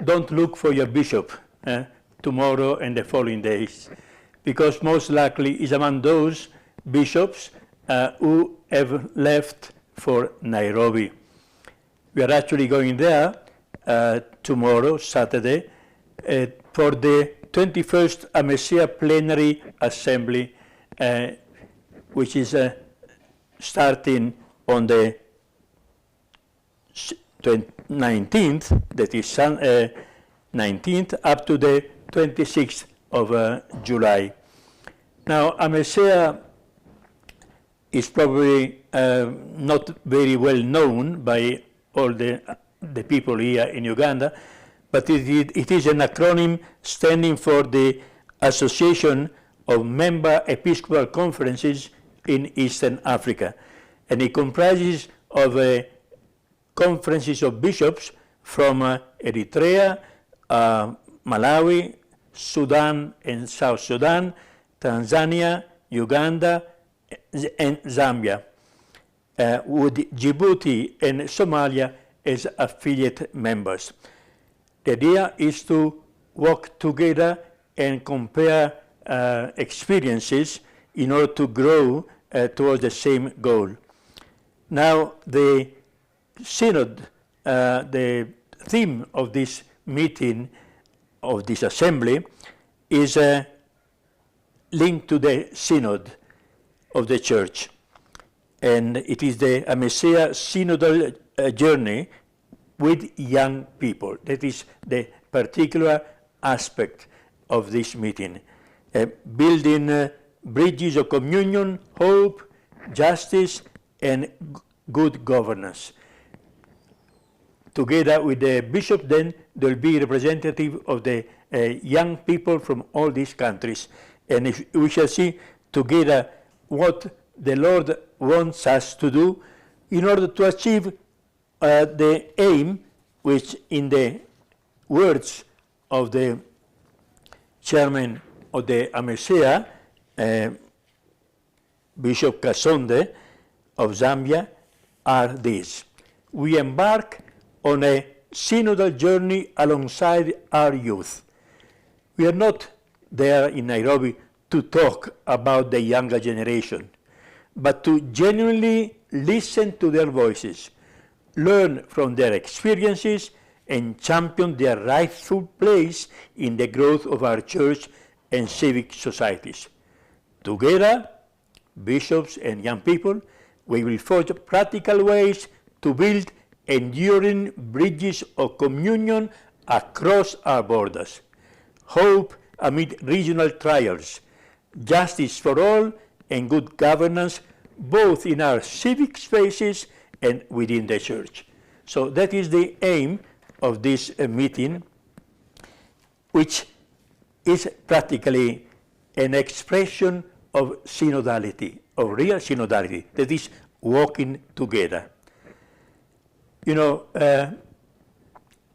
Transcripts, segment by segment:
don't look for your bishop tomorrow and the following days, because most likely is among those bishops who have left for Nairobi. We are actually going there tomorrow, Saturday, for the 21st AMECEA Plenary Assembly, which is starting on the 19th, that is 19th, up to the 26th of July. Now, AMECEA is probably not very well known by all the people here in Uganda, but it is an acronym standing for the Association of Member Episcopal Conferences in Eastern Africa. And it comprises of conferences of bishops from Eritrea, Malawi, Sudan and South Sudan, Tanzania, Uganda, and Zambia, with Djibouti and Somalia as affiliate members. The idea is to work together and compare experiences in order to grow towards the same goal. Now, the Synod, the theme of this meeting, of this assembly, is linked to the Synod of the Church. And it is the AMECEA Synodal journey with young people. That is the particular aspect of this meeting. Building bridges of communion, hope, justice, and good governance. Together with the bishop, then, there will be representative of the young people from all these countries. And if we shall see together what the Lord wants us to do in order to achieve the aim, which in the words of the chairman of the AMECEA, Bishop Kasonde of Zambia, are these. We embark on a synodal journey alongside our youth. We are not there in Nairobi to talk about the younger generation, but to genuinely listen to their voices, learn from their experiences, and champion their rightful place in the growth of our church and civic societies. Together, bishops and young people, we will forge practical ways to build enduring bridges of communion across our borders, hope amid regional trials, justice for all, and good governance, both in our civic spaces and within the church. So that is the aim of this meeting, which is practically an expression of synodality, of real synodality, that is walking together. You know,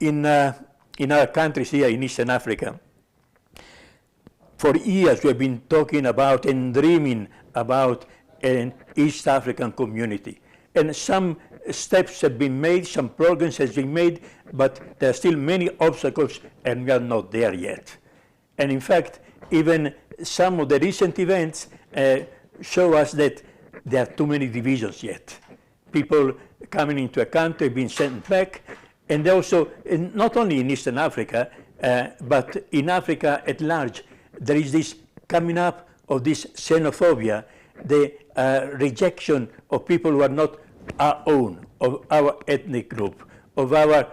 in our countries here in Eastern Africa, for years we have been talking about and dreaming about an East African community. And some steps have been made, some progress has been made, but there are still many obstacles and we are not there yet. And in fact, even some of the recent events show us that there are too many divisions yet. People coming into a country being sent back, and also, not only in Eastern Africa, but in Africa at large, there is this coming up of this xenophobia, the rejection of people who are not our own, of our ethnic group, of our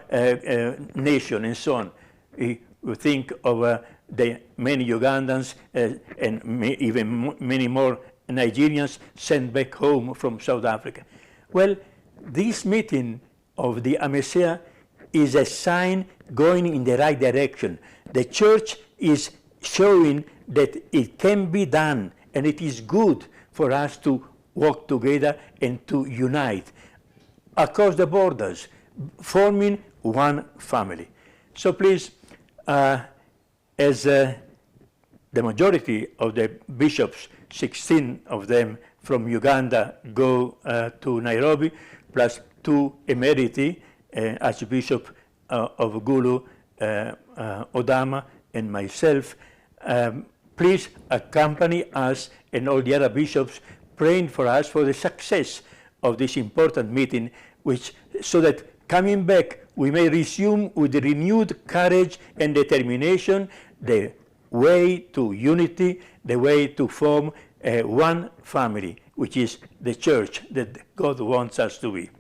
nation, and so on. We think of the many Ugandans and even many more Nigerians sent back home from South Africa. Well, this meeting of the AMECEA is a sign going in the right direction. The church is showing that it can be done, and it is good for us to work together and to unite across the borders, forming one family. So please, as the majority of the bishops, 16 of them from Uganda, go to Nairobi, plus 2 emeriti, Archbishop of Gulu Odama and myself, please accompany us and all the other bishops praying for us for the success of this important meeting, so that coming back we may resume with the renewed courage and determination the way to unity, the way to form one family, which is the church that God wants us to be.